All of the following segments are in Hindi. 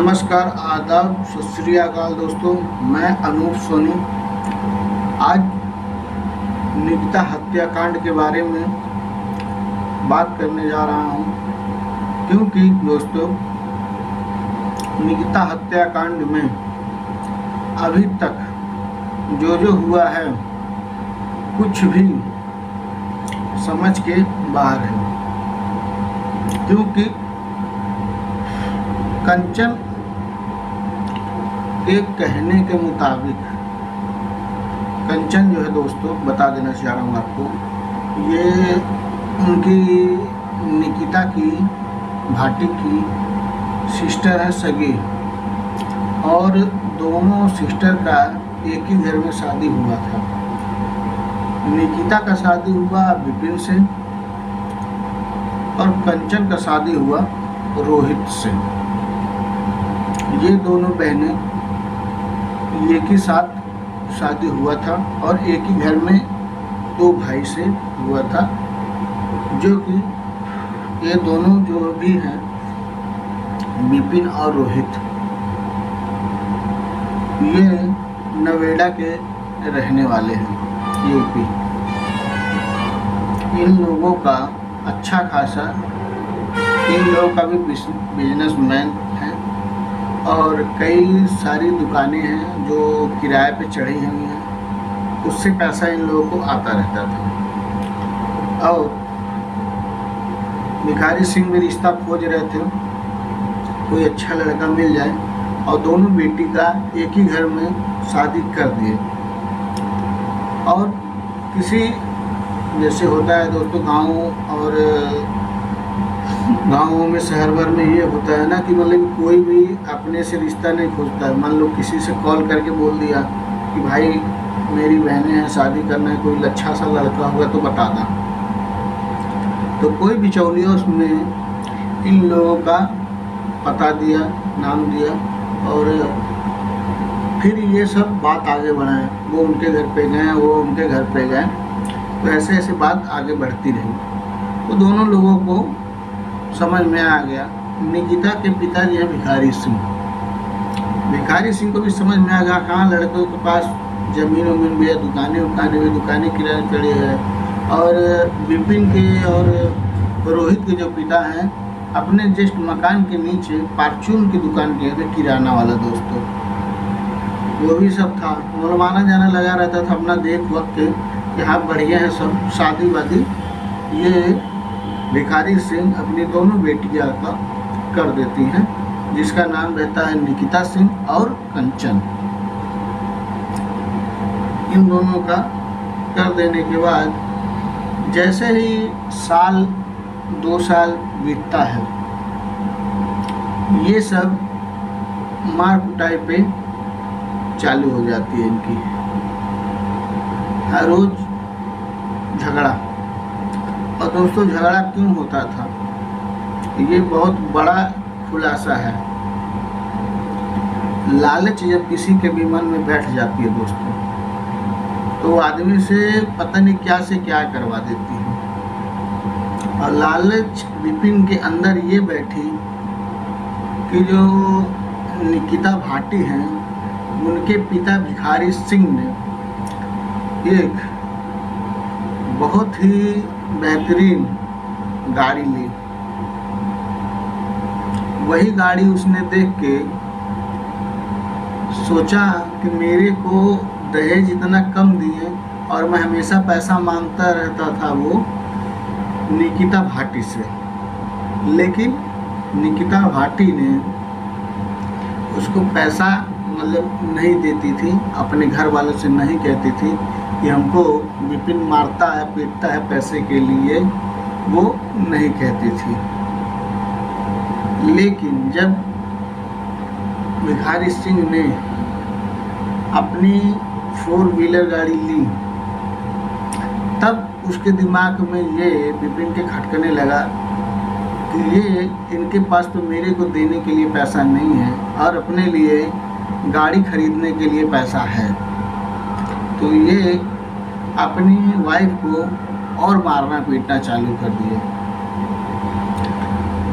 नमस्कार, आदाब, सत श्री अकाल दोस्तों। मैं अनूप सोनी आज निकिता हत्याकांड के बारे में बात करने जा रहा हूं, क्योंकि दोस्तों निकिता हत्याकांड में अभी तक जो हुआ है कुछ भी समझ के बाहर है। क्योंकि कंचन के कहने के मुताबिक, कंचन जो है दोस्तों, बता देना चाह रहा हूँ आपको, ये उनकी निकिता की भाटी की सिस्टर है, सगी, और दोनों सिस्टर का एक ही घर में शादी हुआ था। निकिता का शादी हुआ विपिन से और कंचन का शादी हुआ रोहित से। ये दोनों बहनें एक ही साथ शादी हुआ था और एक ही घर में दो भाई से हुआ था, जो कि ये दोनों जो भी हैं विपिन और रोहित, ये नोएडा के रहने वाले हैं, यूपी। इन लोगों का अच्छा खासा, इन लोगों का भी बिजनेसमैन है और कई सारी दुकानें हैं जो किराए पे चढ़ी हुई हैं, उससे पैसा इन लोगों को आता रहता था। और भिखारी सिंह भी रिश्ता खोज रहे थे, कोई अच्छा लड़का मिल जाए, और दोनों बेटी का एक ही घर में शादी कर दिए। और किसी, जैसे होता है दोस्तों गाँव और गाँवों में, शहर भर में ये होता है ना कि मतलब कोई भी अपने से रिश्ता नहीं खोजता है। मान लो किसी से कॉल करके बोल दिया कि भाई मेरी बहनें हैं, शादी करना है, कोई अच्छा सा लड़का होगा तो बता दा। तो कोई बिचौलिया उसमें इन लोगों का पता दिया, नाम दिया, और फिर ये सब बात आगे बढ़ाएं। वो उनके घर पे गए, वो उनके घर पे गए, तो ऐसे ऐसे बात आगे बढ़ती रही। तो दोनों लोगों को समझ में आ गया। निकिता के पिताजी हैं भिखारी सिंह। भिखारी सिंह को भी समझ में आ गया कहाँ लड़कों के पास ज़मीन वमीन भी है, दुकानें किराए चढ़ी है। और विपिन के और रोहित के जो पिता हैं, अपने जस्ट मकान के नीचे फार्चून की दुकान किए थे, किराना वाला दोस्तों। वो भी सब था, माना जाना लगा रहता था अपना देख वक्त कि हाँ बढ़िया है सब, शादी वादी ये भिखारी सिंह अपनी दोनों बेटियां का कर देती हैं, जिसका नाम रहता है निकिता सिंह और कंचन। इन दोनों का कर देने के बाद जैसे ही साल 2 साल बीतता है, ये सब मार कुटाई पे चालू हो जाती है इनकी। हर रोज झगड़ा। और दोस्तों झगड़ा क्यों होता था, ये बहुत बड़ा खुलासा है। लालच जब किसी के भी मन में बैठ जाती है दोस्तों, तो आदमी से पता नहीं क्या से क्या करवा देती है। और लालच विपिन के अंदर ये बैठी कि जो निकिता भाटी हैं, उनके पिता भिखारी सिंह ने एक बहुत ही बेहतरीन गाड़ी ली। वही गाड़ी उसने देख के सोचा कि मेरे को दहेज इतना कम दिए और मैं हमेशा पैसा मांगता रहता था वो निकिता भाटी से, लेकिन निकिता भाटी ने उसको पैसा मतलब नहीं देती थी, अपने घर वालों से नहीं कहती थी कि हमको विपिन मारता है, पीटता है पैसे के लिए, वो नहीं कहती थी। लेकिन जब भिखारी सिंह ने अपनी 4 व्हीलर गाड़ी ली, तब उसके दिमाग में ये विपिन के खटकने लगा कि ये इनके पास तो मेरे को देने के लिए पैसा नहीं है और अपने लिए गाड़ी खरीदने के लिए पैसा है, तो ये अपनी वाइफ को और मारना पीटना चालू कर दिए।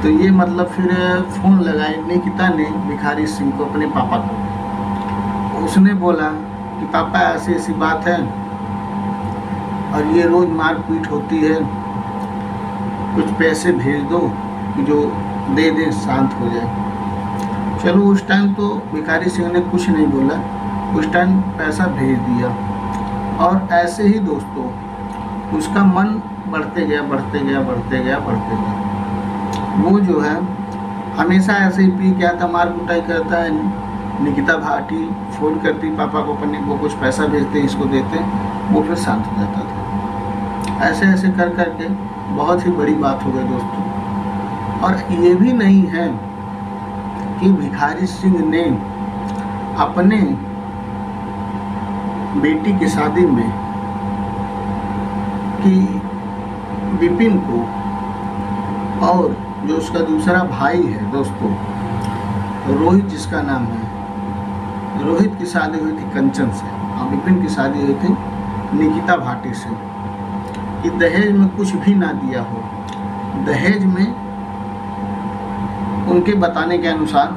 तो ये मतलब फिर फ़ोन लगाए निकिता ने भिखारी सिंह को, अपने पापा को। उसने बोला कि पापा ऐसी ऐसी बात है और ये रोज़ मारपीट होती है, कुछ पैसे भेज दो कि जो दे दें शांत हो जाए। चलो उस टाइम तो भिखारी सिंह ने कुछ नहीं बोला, उस टाइम पैसा भेज दिया। और ऐसे ही दोस्तों उसका मन बढ़ते गया बढ़ते गया बढ़ते गया बढ़ते गया। वो जो है हमेशा ऐसे ही पी के आता, मार कुटाई करता है। निकिता भाटी फ़ोन करती पापा को, अपने वो कुछ पैसा भेजते, इसको देते, वो फिर शांत हो जाता था। ऐसे ऐसे कर कर के बहुत ही बड़ी बात हो गई दोस्तों। और ये भी नहीं है कि भिखारी सिंह ने अपने बेटी की शादी में कि विपिन को और जो उसका दूसरा भाई है दोस्तों रोहित, जिसका नाम है रोहित, की शादी हुई थी कंचन से और विपिन की शादी हुई थी निकिता भाटी से, कि दहेज में कुछ भी ना दिया हो। दहेज में उनके बताने के अनुसार,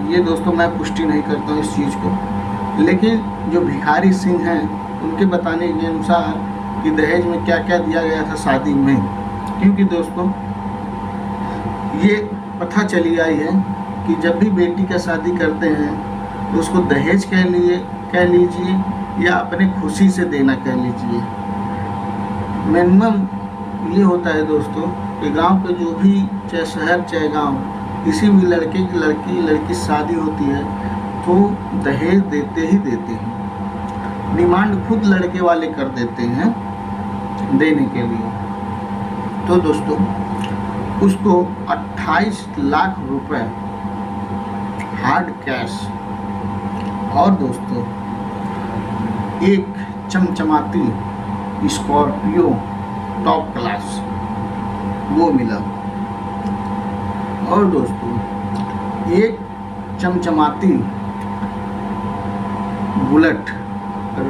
ये दोस्तों मैं पुष्टि नहीं करता हूँ इस चीज़ को, लेकिन जो भिखारी सिंह हैं उनके बताने के अनुसार कि दहेज में क्या क्या दिया गया था शादी में। क्योंकि दोस्तों ये पता चली आई है कि जब भी बेटी का शादी करते हैं तो उसको दहेज कह लीजिए या अपने खुशी से देना कह लीजिए, मिनिमम ये होता है दोस्तों कि गांव के जो भी, चाहे शहर चाहे गांव, किसी भी लड़के की लड़की शादी होती है तो दहेज देते ही देते हैं। डिमांड खुद लड़के वाले कर देते हैं देने के लिए। तो दोस्तों उसको 28 लाख रुपए हार्ड कैश और दोस्तों एक चमचमाती स्कॉर्पियो टॉप क्लास वो मिला। और दोस्तों एक चमचमाती बुलेट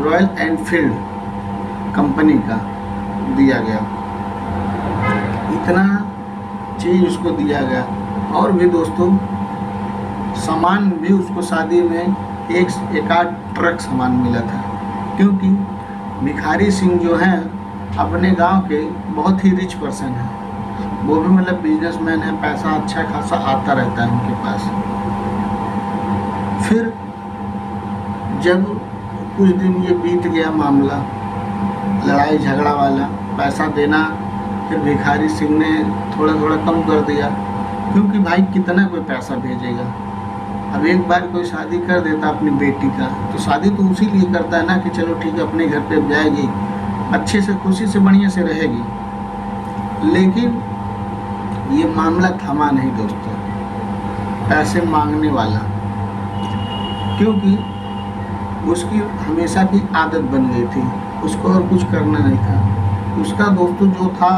रॉयल एनफील्ड कंपनी का दिया गया। इतना चीज़ उसको दिया गया। और भी दोस्तों सामान भी उसको शादी में एक आध ट्रक सामान मिला था, क्योंकि भिखारी सिंह जो हैं अपने गांव के बहुत ही रिच पर्सन हैं। वो भी मतलब बिजनेसमैन है, पैसा अच्छा खासा आता रहता है उनके पास। फिर जब कुछ दिन ये बीत गया मामला, लड़ाई झगड़ा वाला, पैसा देना फिर भिखारी सिंह ने थोड़ा थोड़ा कम कर दिया, क्योंकि भाई कितना कोई पैसा भेजेगा। अब एक बार कोई शादी कर देता अपनी बेटी का, तो शादी तो उसी लिए करता है ना कि चलो ठीक है अपने घर पे जाएगी, अच्छे से खुशी से बढ़िया से रहेगी। लेकिन ये मामला थमा नहीं दोस्तों, पैसे मांगने वाला, क्योंकि उसकी हमेशा की आदत बन गई थी, उसको और कुछ करना नहीं था। उसका दोस्तों जो था,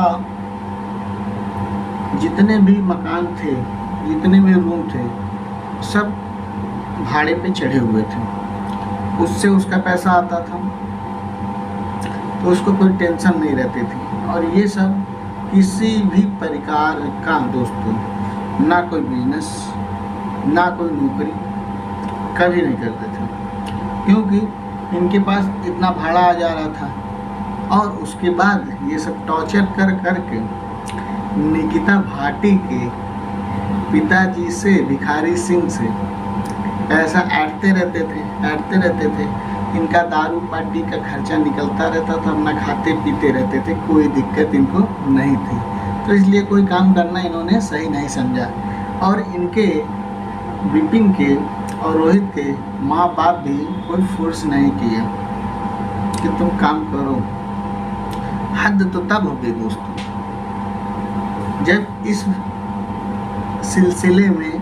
जितने भी मकान थे, जितने भी रूम थे, सब भाड़े पे चढ़े हुए थे। उससे उसका पैसा आता था तो उसको कोई टेंशन नहीं रहती थी। और ये सब किसी भी प्रकार का दोस्तों, ना कोई बिजनेस ना कोई नौकरी कभी नहीं करते थे, क्योंकि इनके पास इतना भाड़ा आ जा रहा था। और उसके बाद ये सब टॉर्चर कर करके निकिता भाटी के पिताजी से, भिखारी सिंह से पैसा ऐंठते रहते थे। इनका दारू पार्टी का खर्चा निकलता रहता था, अपना खाते पीते रहते थे, कोई दिक्कत इनको नहीं थी। तो इसलिए कोई काम करना इन्होंने सही नहीं समझा। और इनके विपिन के और रोहित के माँ बाप भी कोई फोर्स नहीं किया कि तुम काम करो। हद तो तब हो गई दोस्तों जब इस सिलसिले में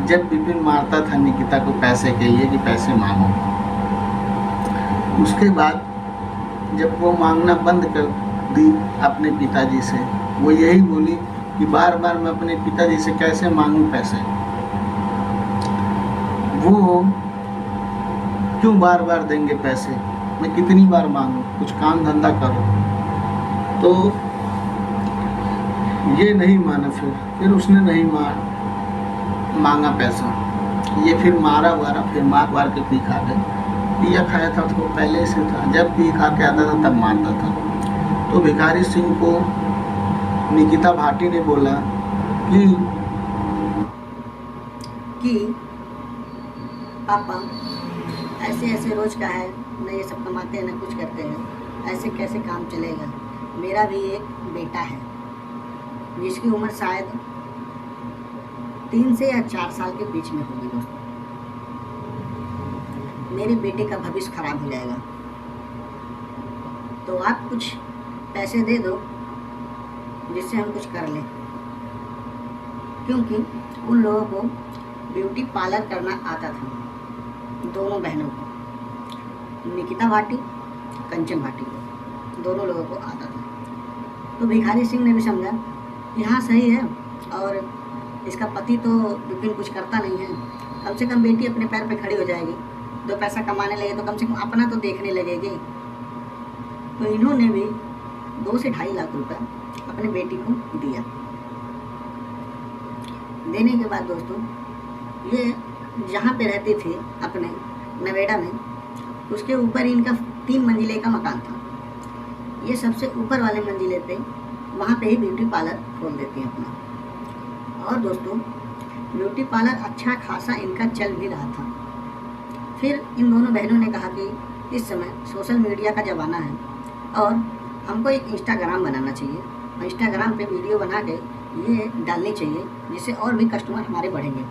जब विपिन मारता था निकिता को पैसे के लिए कि पैसे मांगो। उसके बाद जब वो मांगना बंद कर दी अपने पिताजी से, वो यही बोली कि बार बार मैं अपने पिताजी से कैसे मांगूं पैसे, वो क्यों बार बार देंगे पैसे, मैं कितनी बार मांगूं, कुछ काम धंधा करो। तो ये नहीं माना। फिर फिर उसने नहीं मांगा पैसा, ये फिर मारा वारा, फिर मार वार के पी खा गए। पिया खाया था तो पहले से था, जब पी खा के आता था तब मारता था। तो भिखारी सिंह को निकिता भाटी ने बोला कि पापा ऐसे ऐसे रोज का है, न ये सब कमाते हैं न कुछ करते हैं, ऐसे कैसे काम चलेगा। मेरा भी एक बेटा है जिसकी उम्र शायद 3 से या 4 साल के बीच में होगी दोस्तों। मेरे बेटे का भविष्य खराब हो जाएगा, तो आप कुछ पैसे दे दो जिससे हम कुछ कर लें, क्योंकि उन लोगों को ब्यूटी पार्लर करना आता था, दोनों बहनों को, निकिता भाटी, कंचन भाटी को, दोनों लोगों को आता था। तो भिखारी सिंह ने भी समझा कि हाँ सही है, और इसका पति तो विपिन कुछ करता नहीं है, कम से कम बेटी अपने पैर पे खड़ी हो जाएगी, 2 पैसा कमाने लगे तो कम से कम अपना तो देखने लगेगी। तो इन्होंने भी 2 से 2.5 लाख रुपए अपने बेटी को दिया। देने के बाद दोस्तों, ये जहाँ पे रहती थी अपने नवेड़ा में, उसके ऊपर इनका 3 मंजिले का मकान था। ये सबसे ऊपर वाले मंजिले पे वहाँ पे ही ब्यूटी पार्लर खोल देती हैं अपना। और दोस्तों, ब्यूटी पार्लर अच्छा खासा इनका चल भी रहा था। फिर इन दोनों बहनों ने कहा कि इस समय सोशल मीडिया का ज़माना है और हमको एक इंस्टाग्राम बनाना चाहिए, और इंस्टाग्राम पे वीडियो बना के ये डालनी चाहिए, जिससे और भी कस्टमर हमारे बढ़ेंगे।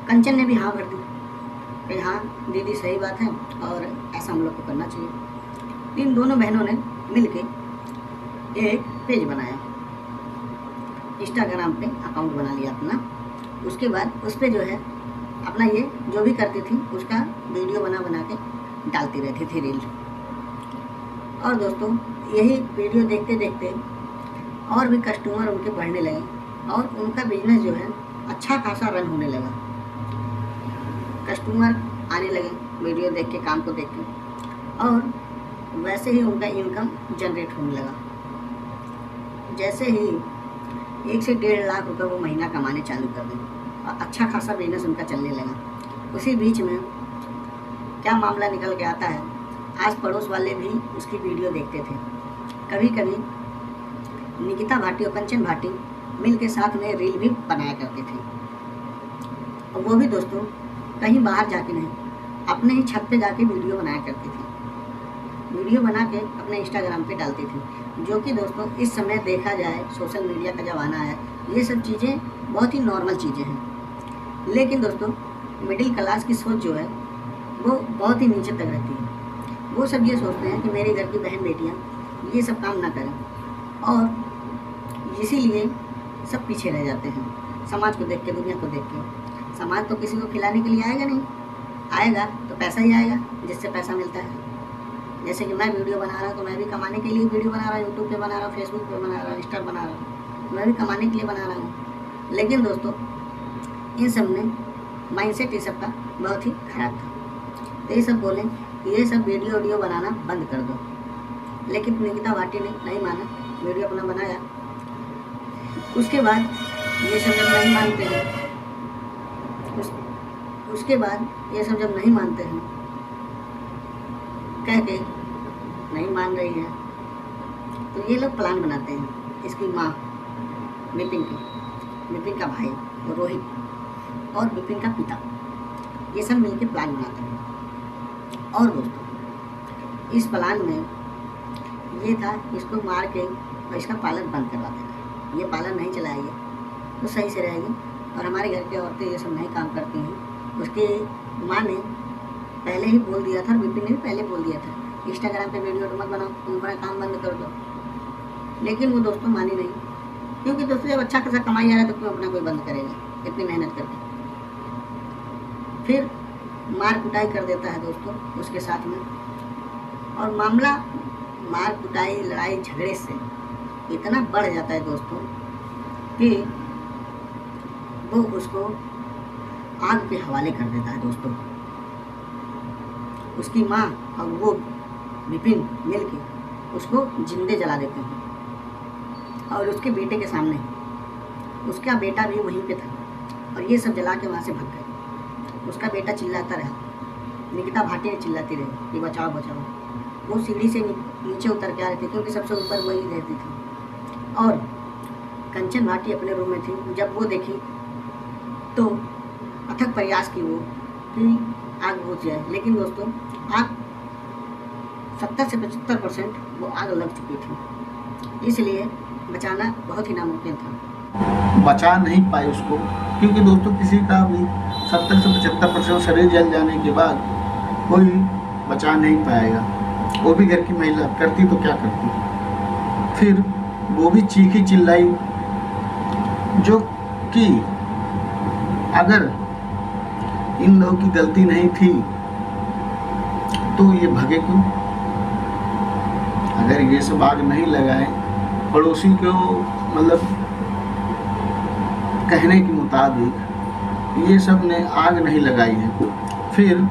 कंचन ने भी हाँ भर दी कि हाँ दीदी सही बात है, और ऐसा हम लोग को करना चाहिए। इन दोनों बहनों ने मिलके एक पेज बनाया, इंस्टाग्राम पे अकाउंट बना लिया अपना। उसके बाद उस पर जो है अपना ये जो भी करती थी उसका वीडियो बना के डालती रहती थी, रील। और दोस्तों, यही वीडियो देखते देखते और भी कस्टमर उनके बढ़ने लगे, और उनका बिजनेस जो है अच्छा खासा रन होने लगा। कस्टमर आने लगे वीडियो देख के, काम को देख के, और वैसे ही उनका इनकम जनरेट होने लगा। जैसे ही 1 से 1.5 लाख रुपए वो महीना कमाने चालू कर दें, और अच्छा खासा बिजनेस उनका चलने लगा। उसी बीच में क्या मामला निकल के आता है, आस पड़ोस वाले भी उसकी वीडियो देखते थे। कभी कभी निकिता भाटी और कंचन भाटी मिल के साथ में रील भी बनाया करते थे, और वो भी दोस्तों कहीं बाहर जाके नहीं, अपने ही छत पे जाके वीडियो बनाया करती थी। वीडियो बना के अपने इंस्टाग्राम पे डालती थी, जो कि दोस्तों इस समय देखा जाए सोशल मीडिया का ज़माना है, ये सब चीज़ें बहुत ही नॉर्मल चीज़ें हैं। लेकिन दोस्तों, मिडिल क्लास की सोच जो है वो बहुत ही नीचे तक रहती है। वो सब ये सोचते हैं कि मेरे घर की बहन बेटियाँ ये सब काम ना करें, और इसीलिए सब पीछे रह जाते हैं समाज को देख के, दुनिया को देख के। समाज तो किसी को खिलाने के लिए आएगा नहीं, आएगा तो पैसा ही आएगा, जिससे पैसा मिलता है। जैसे कि मैं वीडियो बना रहा हूँ तो मैं भी कमाने के लिए वीडियो बना रहा हूँ, यूट्यूब पे बना रहा हूँ, फेसबुक पे बना रहा हूँ, इंस्टा बना रहा हूँ, मैं भी कमाने के लिए बना रहा हूँ। लेकिन दोस्तों, इन सब ने माइंडसेट इस सब का बहुत ही खराब था। तो ये सब बोले कि ये सब वीडियो बनाना बंद कर दो, लेकिन निकिता भाटी ने नहीं माना, वीडियो अपना बनाया। उसके बाद ये सब जब नहीं मानते हैं, उसके बाद ये सब जब नहीं मानते हैं, कह के नहीं मान रही है, तो ये लोग प्लान बनाते हैं। इसकी माँ विपिन का भाई रोहित और विपिन का पिता, ये सब मिलके प्लान बनाते हैं। और दोस्तों, इस प्लान में ये था इसको मार के और इसका पालन बंद करवा देना। ये पालन नहीं चलाएगी तो सही से रहेगी, और हमारे घर की औरतें ये सब नहीं काम करती हैं। उसकी माँ ने पहले ही बोल दिया था, विपिन ने भी पहले बोल दिया था, इंस्टाग्राम पे वीडियो मत बनाओ, तुम अपना काम बंद कर दो। लेकिन वो दोस्तों मानी नहीं, क्योंकि दोस्तों जब अच्छा खासा कमाई आ रहा है तो क्यों अपना कोई बंद करेगा इतनी मेहनत करके। फिर मार कुटाई कर देता है दोस्तों उसके साथ में, और मामला मार कुटाई लड़ाई झगड़े से इतना बढ़ जाता है दोस्तों कि वो उसको आग के हवाले कर देता है दोस्तों। उसकी माँ और वो विपिन मिल के उसको जिंदे जला देते हैं, और उसके बेटे के सामने उसका बेटा भी वहीं पे था और ये सब जला के वहाँ से भाग गए। उसका बेटा चिल्लाता रहा, निकिता भाटिया चिल्लाती रही कि बचाओ बचाओ। वो सीढ़ी से नीचे उतर के आ रहे थे क्योंकि सबसे ऊपर वही रहती थी। और कंचन भाटी अपने रूम में थी। जब वो देखी तो अथक प्रयास की वो कि आग बुझ जाए, लेकिन दोस्तों आग 70 से 75% वो आग लग चुकी थी, इसलिए बचाना बहुत ही नामुमकिन था। बचा नहीं पाए उसको, क्योंकि दोस्तों किसी का भी 70 से 75% शरीर जल जाने के बाद कोई बचा नहीं पाएगा। वो भी घर की महिला करती तो क्या करती। फिर वो भी चीखी चिल्लाई, जो कि अगर इन लोगों की गलती नहीं थी तो ये भगे क्यों? अगर ये सब आग नहीं लगाए, पड़ोसी को मतलब कहने के मुताबिक ये सब ने आग नहीं लगाई है। फिर